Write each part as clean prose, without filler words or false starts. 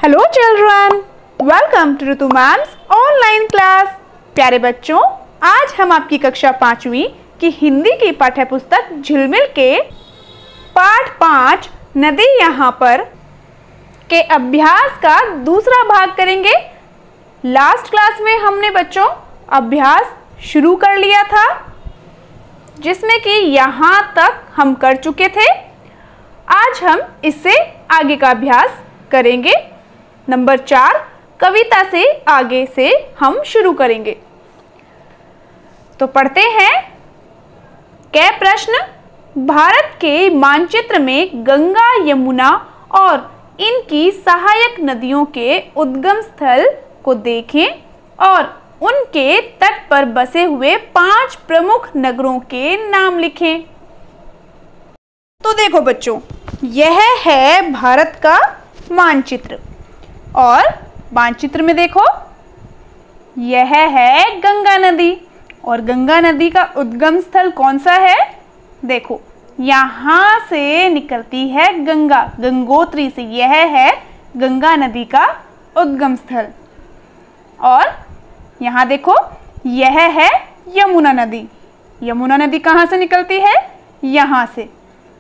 Hello children, welcome to Ritu ma'am's online class. प्यारे बच्चों, आज हम आपकी कक्षा 5वीं की हिंदी की पाठ्य पुस्तक झिलमिल के पाठ 5 नदी यहाँ पर के अभ्यास का दूसरा भाग करेंगे। लास्ट क्लास में हमने बच्चों अभ्यास शुरू कर लिया था, जिसमें कि यहाँ तक हम कर चुके थे। आज हम इससे आगे का अभ्यास करेंगे। नंबर 4 कविता से आगे से हम शुरू करेंगे। तो पढ़ते हैं। कै प्रश्न। भारत के मानचित्र में गंगा, यमुना और इनकी सहायक नदियों के उद्गम स्थल को देखें और उनके तट पर बसे हुए 5 प्रमुख नगरों के नाम लिखें। तो देखो बच्चों, यह है भारत का मानचित्र और मानचित्र में देखो यह है गंगा नदी और गंगा नदी का उद्गम स्थल कौन सा है? देखो, यहाँ से निकलती है गंगा, गंगोत्री से। यह है गंगा नदी का उद्गम स्थल। और यहाँ देखो यह है यमुना नदी। यमुना नदी कहाँ से निकलती है? यहाँ से।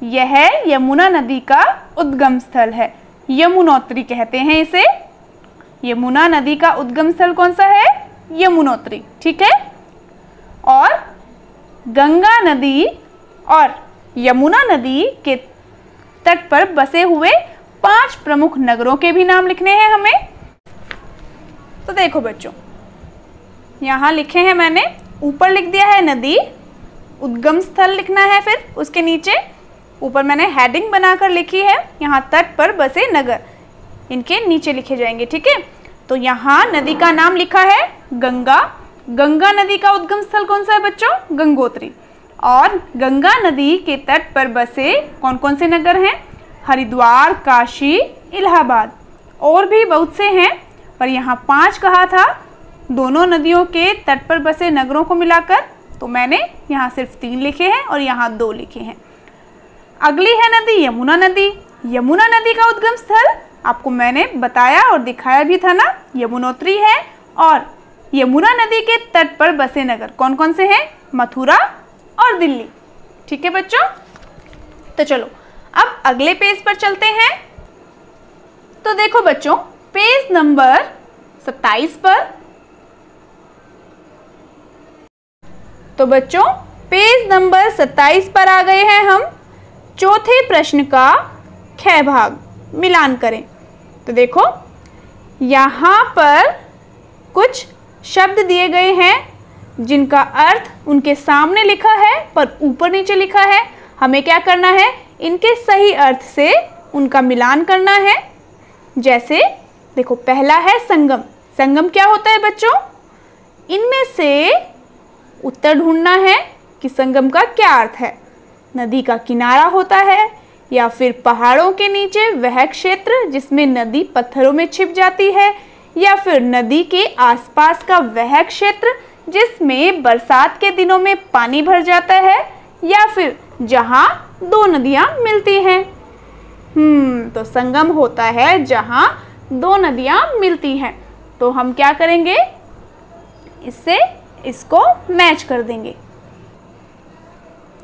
यह यमुना नदी का उद्गम स्थल है, यमुनोत्री कहते हैं इसे। यमुना नदी का उद्गम स्थल कौन सा है? यमुनोत्री, ठीक है। और गंगा नदी और यमुना नदी के तट पर बसे हुए 5 प्रमुख नगरों के भी नाम लिखने हैं हमें। तो देखो बच्चों, यहाँ लिखे हैं मैंने, ऊपर लिख दिया है नदी, उद्गम स्थल लिखना है, फिर उसके नीचे ऊपर मैंने हेडिंग बनाकर लिखी है, यहाँ तट पर बसे नगर, इनके नीचे लिखे जाएंगे, ठीक है। तो यहाँ नदी का नाम लिखा है गंगा। गंगा नदी का उद्गम स्थल कौन सा है बच्चों? गंगोत्री। और गंगा नदी के तट पर बसे कौन कौन से नगर हैं? हरिद्वार, काशी, इलाहाबाद, और भी बहुत से हैं, पर यहाँ 5 कहा था दोनों नदियों के तट पर बसे नगरों को मिलाकर, तो मैंने यहाँ सिर्फ 3 लिखे हैं और यहाँ 2 लिखे हैं। अगली है नदी यमुना नदी। यमुना नदी का उद्गम स्थल आपको मैंने बताया और दिखाया भी था ना, यमुनोत्री है। और यमुना नदी के तट पर बसे नगर कौन कौन से हैं? मथुरा और दिल्ली, ठीक है बच्चों। तो चलो अब अगले पेज पर चलते हैं। तो देखो बच्चों, पेज नंबर 27 पर। तो बच्चों पेज नंबर 27 पर आ गए हैं हम। चौथे प्रश्न का ख भाग मिलान करें। तो देखो यहाँ पर कुछ शब्द दिए गए हैं जिनका अर्थ उनके सामने लिखा है पर ऊपर नीचे लिखा है। हमें क्या करना है? इनके सही अर्थ से उनका मिलान करना है। जैसे देखो, पहला है संगम। संगम क्या होता है बच्चों? इनमें से उत्तर ढूंढना है कि संगम का क्या अर्थ है। नदी का किनारा होता है या फिर पहाड़ों के नीचे वह क्षेत्र जिसमें नदी पत्थरों में छिप जाती है, या फिर नदी के आसपास का वह क्षेत्र जिसमें बरसात के दिनों में पानी भर जाता है, या फिर जहां 2 नदियां मिलती हैं। तो संगम होता है जहां 2 नदियां मिलती हैं। तो हम क्या करेंगे? इससे इसको मैच कर देंगे।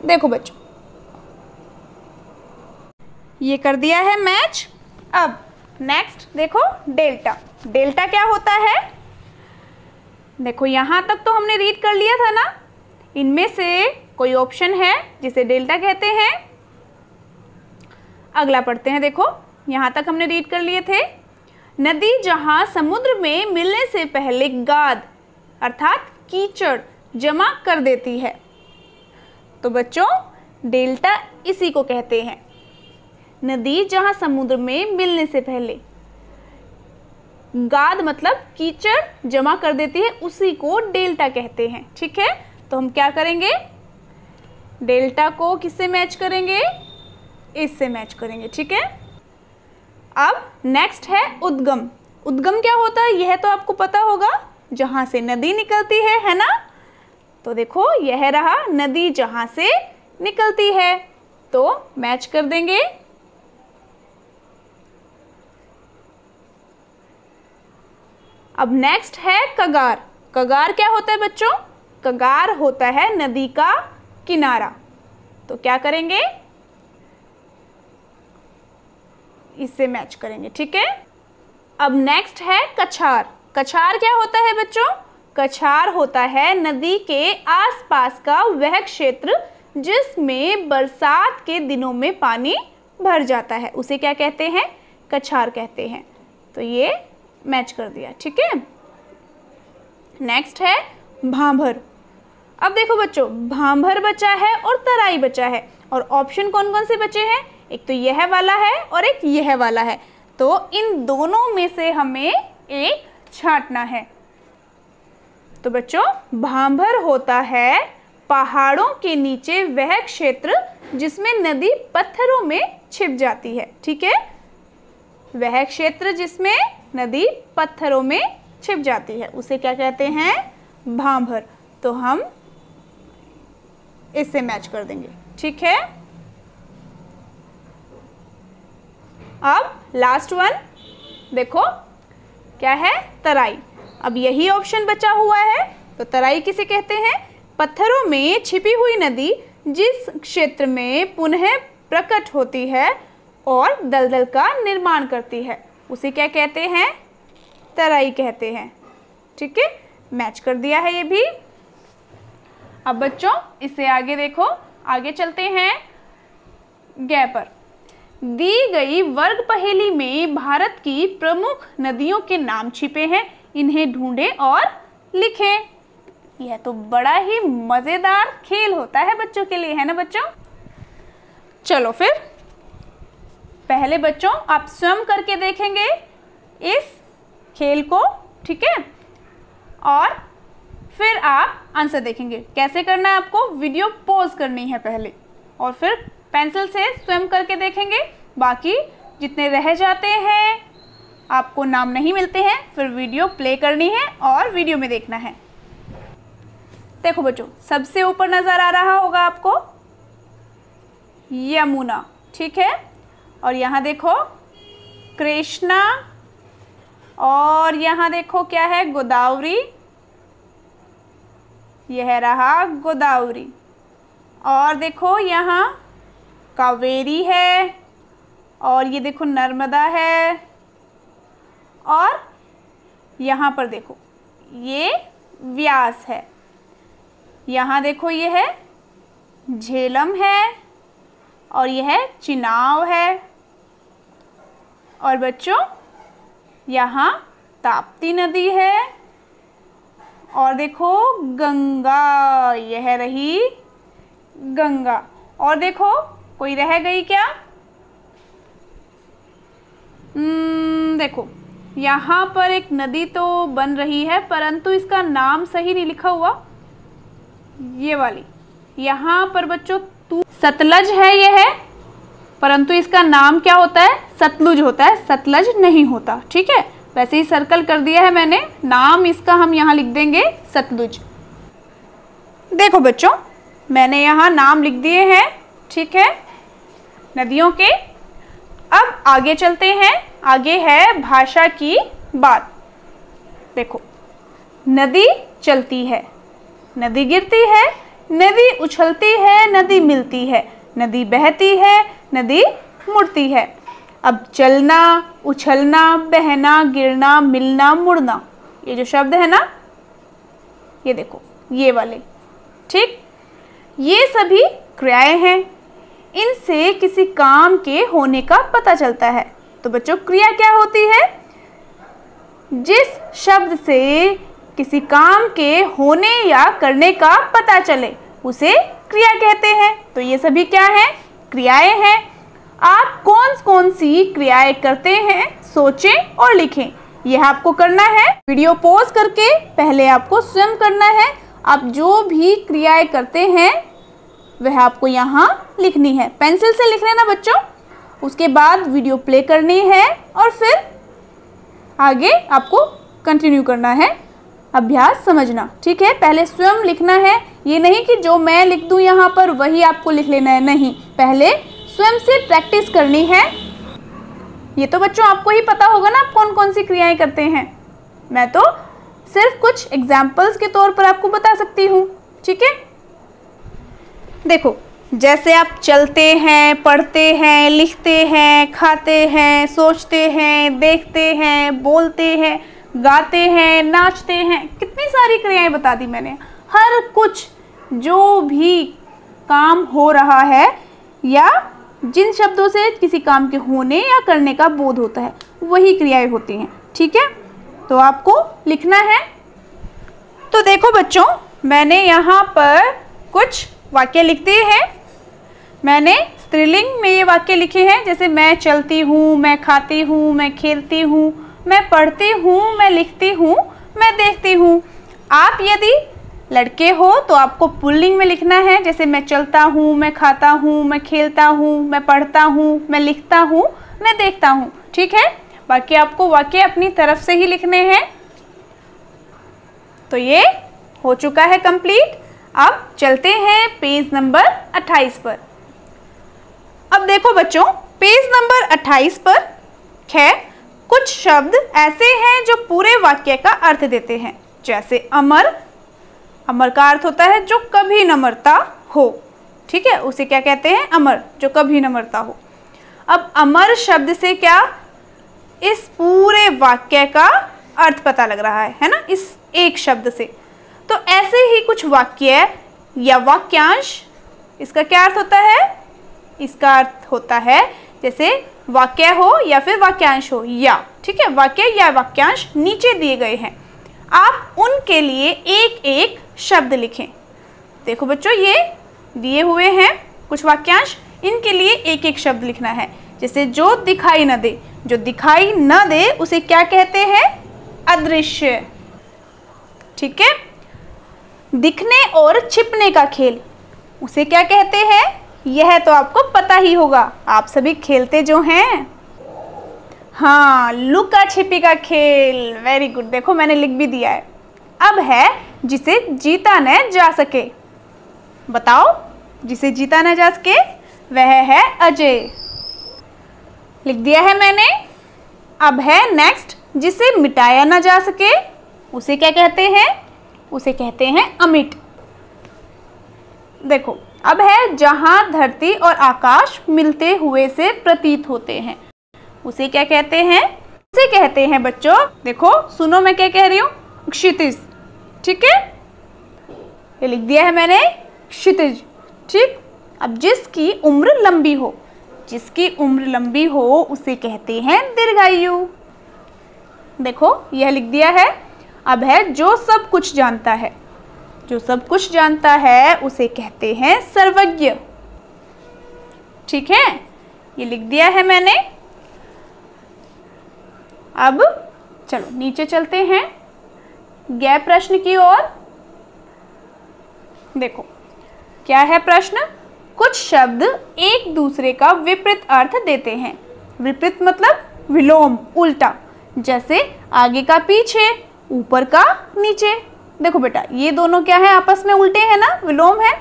देखो बच्चों, ये कर दिया है मैच। अब नेक्स्ट देखो, डेल्टा। डेल्टा क्या होता है? देखो यहाँ तक तो हमने रीड कर लिया था ना। इनमें से कोई ऑप्शन है जिसे डेल्टा कहते हैं? अगला पढ़ते हैं। देखो यहाँ तक हमने रीड कर लिए थे। नदी जहाँ समुद्र में मिलने से पहले गाद अर्थात कीचड़ जमा कर देती है। तो बच्चों डेल्टा इसी को कहते हैं। नदी जहाँ समुद्र में मिलने से पहले गाद मतलब कीचड़ जमा कर देती है, उसी को डेल्टा कहते हैं, ठीक है। तो हम क्या करेंगे? डेल्टा को किससे मैच करेंगे? इससे मैच करेंगे, ठीक है। अब नेक्स्ट है उद्गम। उद्गम क्या होता है? यह तो आपको पता होगा, जहाँ से नदी निकलती है ना। तो देखो यह रहा नदी जहाँ से निकलती है, तो मैच कर देंगे। अब नेक्स्ट है कगार। कगार क्या होता है बच्चों? कगार होता है नदी का किनारा। तो क्या करेंगे, इससे मैच करेंगे, ठीक है। अब नेक्स्ट है कछार। कछार क्या होता है बच्चों? कछार होता है नदी के आसपास का वह क्षेत्र जिसमें बरसात के दिनों में पानी भर जाता है, उसे क्या कहते हैं? कछार कहते हैं। तो ये मैच कर दिया, ठीक है। नेक्स्ट है भांभर। अब देखो बच्चों, भांभर बचा है और तराई बचा है, और ऑप्शन कौन कौन से बचे हैं? एक तो यह वाला है और एक यह वाला है। तो इन दोनों में से हमें एक छांटना है। तो बच्चों, भांभर होता है पहाड़ों के नीचे वह क्षेत्र जिसमें नदी पत्थरों में छिप जाती है, ठीक है। वह क्षेत्र जिसमें नदी पत्थरों में छिप जाती है उसे क्या कहते हैं? भांभर। तो हम इससे मैच कर देंगे, ठीक है। अब लास्ट वन देखो क्या है? तराई। अब यही ऑप्शन बचा हुआ है। तो तराई किसे कहते हैं? पत्थरों में छिपी हुई नदी जिस क्षेत्र में पुनः प्रकट होती है और दलदल का निर्माण करती है उसे क्या कहते हैं? तराई कहते हैं, ठीक है। मैच कर दिया है ये भी। अब बच्चों इससे आगे देखो, आगे चलते हैं ग पर। दी गई वर्ग पहेली में भारत की प्रमुख नदियों के नाम छिपे हैं, इन्हें ढूंढें और लिखें। यह तो बड़ा ही मज़ेदार खेल होता है बच्चों के लिए, है ना बच्चों? चलो फिर पहले बच्चों आप स्वयं करके देखेंगे इस खेल को, ठीक है, और फिर आप आंसर देखेंगे। कैसे करना है आपको? वीडियो पॉज करनी है पहले और फिर पेंसिल से स्वयं करके देखेंगे। बाकी जितने रह जाते हैं, आपको नाम नहीं मिलते हैं, फिर वीडियो प्ले करनी है और वीडियो में देखना है। देखो बच्चों, सबसे ऊपर नज़र आ रहा होगा आपको यमुना, ठीक है, और यहाँ देखो कृष्णा, और यहाँ देखो क्या है? गोदावरी। यह रहा गोदावरी। और देखो यहाँ कावेरी है, और ये देखो नर्मदा है, और यहाँ पर देखो ये व्यास है। यहाँ देखो ये है झेलम है, और यह चिनाव है, और बच्चों यहाँ ताप्ती नदी है, और देखो गंगा, यह रही गंगा। और देखो कोई रह गई क्या? देखो यहाँ पर एक नदी तो बन रही है परंतु इसका नाम सही नहीं लिखा हुआ, ये वाली। यहाँ पर बच्चों सतलज है, ये है, परंतु इसका नाम क्या होता है? सतलुज होता है, सतलज नहीं होता, ठीक है। वैसे ही सर्कल कर दिया है मैंने, नाम इसका हम यहाँ लिख देंगे सतलुज। देखो बच्चों मैंने यहाँ नाम लिख दिए हैं, ठीक है, नदियों के। अब आगे चलते हैं, आगे है भाषा की बात। देखो नदी चलती है, नदी गिरती है, नदी उछलती है, नदी मिलती है, नदी बहती है, नदी मुड़ती है। अब चलना, उछलना, बहना, गिरना, मिलना, मुड़ना, ये जो शब्द है ना, ये देखो ये वाले, ठीक, ये सभी क्रियाएं हैं। इनसे किसी काम के होने का पता चलता है। तो बच्चों क्रिया क्या होती है? जिस शब्द से किसी काम के होने या करने का पता चले उसे क्रिया कहते हैं। तो ये सभी क्या हैं? क्रियाएं हैं। आप कौन कौन सी क्रियाएं करते हैं सोचें और लिखें। यह आपको करना है। वीडियो पॉज करके पहले आपको स्वयं करना है। आप जो भी क्रियाएं करते हैं वह आपको यहाँ लिखनी है। पेंसिल से लिख लेना बच्चों, उसके बाद वीडियो प्ले करनी है और फिर आगे आपको कंटिन्यू करना है। अभ्यास समझना, ठीक है। पहले स्वयं लिखना है, ये नहीं कि जो मैं लिख दूँ यहाँ पर वही आपको लिख लेना है, नहीं, पहले स्वयं से प्रैक्टिस करनी है। ये तो बच्चों आपको ही पता होगा ना आप कौन कौन सी क्रियाएं करते हैं। मैं तो सिर्फ कुछ एग्जाम्पल्स के तौर पर आपको बता सकती हूँ, ठीक है। देखो, जैसे आप चलते हैं, पढ़ते हैं, लिखते हैं, खाते हैं, सोचते हैं, देखते हैं, बोलते हैं, गाते हैं, नाचते हैं, कितनी सारी क्रियाएं बता दी मैंने। हर कुछ जो भी काम हो रहा है या जिन शब्दों से किसी काम के होने या करने का बोध होता है वही क्रियाएं होती हैं, ठीक है। तो आपको लिखना है। तो देखो बच्चों, मैंने यहाँ पर कुछ वाक्य लिख दिए हैं। मैंने स्त्रीलिंग में ये वाक्य लिखे हैं, जैसे मैं चलती हूँ, मैं खाती हूँ, मैं खेलती हूँ, मैं पढ़ती हूँ, मैं लिखती हूँ, मैं देखती हूँ। आप यदि लड़के हो तो आपको पुल्लिंग में लिखना है, जैसे मैं चलता हूँ, मैं खाता हूँ, मैं खेलता हूँ, मैं पढ़ता हूँ, मैं लिखता हूँ, मैं देखता हूँ, ठीक है। बाकी आपको वाक्य अपनी तरफ से ही लिखने हैं। तो ये हो चुका है कंप्लीट। अब चलते हैं पेज नंबर 28 पर। अब देखो बच्चों, पेज नंबर 28 पर है कुछ शब्द ऐसे हैं जो पूरे वाक्य का अर्थ देते हैं, जैसे अमर। अमर का अर्थ होता है जो कभी न मरता हो, ठीक है, उसे क्या कहते हैं? अमर, जो कभी न मरता हो। अब अमर शब्द से क्या इस पूरे वाक्य का अर्थ पता लग रहा है ना, इस एक शब्द से। तो ऐसे ही कुछ वाक्य या वाक्यांश, इसका क्या अर्थ होता है? इसका अर्थ होता है जैसे वाक्य हो या फिर वाक्यांश हो, या, ठीक है, वाक्य या वाक्यांश नीचे दिए गए हैं। आप उनके लिए एक एक शब्द लिखें। देखो बच्चों, ये दिए हुए हैं कुछ वाक्यांश, इनके लिए एक एक शब्द लिखना है। जैसे जो दिखाई न दे, जो दिखाई न दे उसे क्या कहते हैं? अदृश्य, ठीक है। दिखने और छिपने का खेल, उसे क्या कहते हैं? यह तो आपको पता ही होगा, आप सभी खेलते जो हैं। हाँ, लुका छिपी का खेल। वेरी गुड, देखो मैंने लिख भी दिया है। अब है जिसे जीता न जा सके। बताओ, जिसे जीता न जा सके वह है अजय। लिख दिया है मैंने। अब है नेक्स्ट, जिसे मिटाया न जा सके, उसे क्या कहते हैं? उसे कहते हैं अमिट। देखो, अब है जहां धरती और आकाश मिलते हुए से प्रतीत होते हैं, उसे क्या कहते हैं? उसे कहते हैं बच्चों, देखो सुनो मैं क्या कह रही हूँ, क्षितिज, ठीक है। ये लिख दिया है मैंने, क्षितिज, ठीक। अब जिसकी उम्र लंबी हो, जिसकी उम्र लंबी हो उसे कहते हैं दीर्घायु। देखो यह लिख दिया है। अब है जो सब कुछ जानता है, जो सब कुछ जानता है उसे कहते हैं सर्वज्ञ, ठीक है, ये लिख दिया है मैंने। अब चलो नीचे चलते हैं गै प्रश्न की ओर। देखो क्या है प्रश्न? कुछ शब्द एक दूसरे का विपरीत अर्थ देते हैं। विपरीत मतलब विलोम, उल्टा, जैसे आगे का पीछे, ऊपर का नीचे। देखो बेटा, ये दोनों क्या है? आपस में उल्टे हैं ना, विलोम है।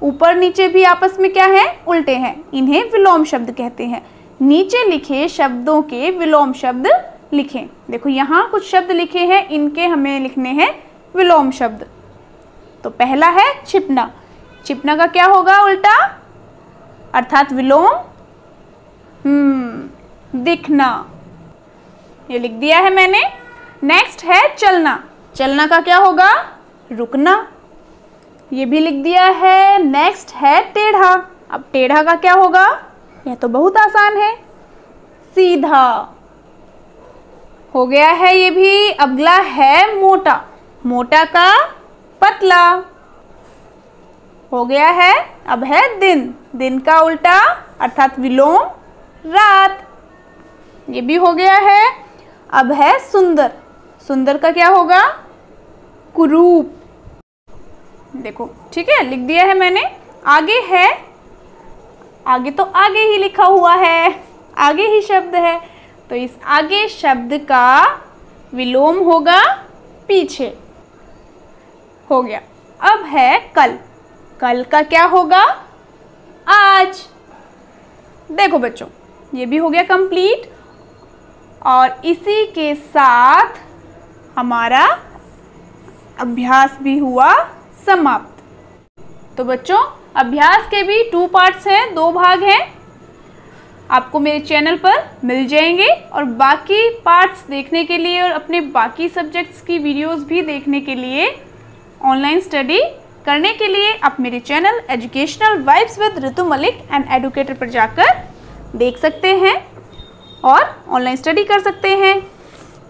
ऊपर नीचे भी आपस में क्या है? उल्टे हैं। इन्हें विलोम शब्द कहते हैं। नीचे लिखे शब्दों के विलोम शब्द लिखें। देखो यहाँ कुछ शब्द लिखे हैं, इनके हमें लिखने हैं विलोम शब्द। तो पहला है छिपना। छिपना का क्या होगा उल्टा, अर्थात विलोम? दिखना, ये लिख दिया है मैंने। नेक्स्ट है चलना। चलना का क्या होगा? रुकना, ये भी लिख दिया है। नेक्स्ट है टेढ़ा। अब टेढ़ा का क्या होगा? यह तो बहुत आसान है, सीधा, हो गया है ये भी। अगला है मोटा। मोटा का पतला, हो गया है। अब है दिन। दिन का उल्टा अर्थात विलोम रात, ये भी हो गया है। अब है सुंदर। सुंदर का क्या होगा? कुरूप। देखो ठीक है, लिख दिया है मैंने। आगे है, आगे तो आगे ही लिखा हुआ है, आगे ही शब्द है, तो इस आगे शब्द का विलोम होगा पीछे, हो गया। अब है कल। कल का क्या होगा? आज। देखो बच्चों, ये भी हो गया कंप्लीट। और इसी के साथ हमारा अभ्यास भी हुआ समाप्त। तो बच्चों, अभ्यास के भी 2 पार्ट्स हैं, 2 भाग हैं, आपको मेरे चैनल पर मिल जाएंगे। और बाकी पार्ट्स देखने के लिए और अपने बाकी सब्जेक्ट्स की वीडियोस भी देखने के लिए, ऑनलाइन स्टडी करने के लिए आप मेरे channel educational vibes with Ritu Malik and educator पर जाकर देख सकते हैं और ऑनलाइन स्टडी कर सकते हैं।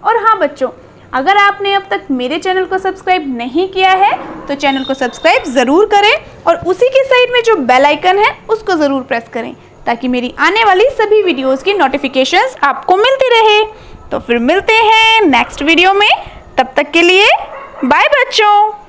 और हाँ बच्चों, अगर आपने अब तक मेरे चैनल को सब्सक्राइब नहीं किया है तो चैनल को सब्सक्राइब ज़रूर करें और उसी के साइड में जो बेल आइकन है उसको ज़रूर प्रेस करें, ताकि मेरी आने वाली सभी वीडियोस की नोटिफिकेशंस आपको मिलती रहे। तो फिर मिलते हैं नेक्स्ट वीडियो में, तब तक के लिए बाय बच्चों।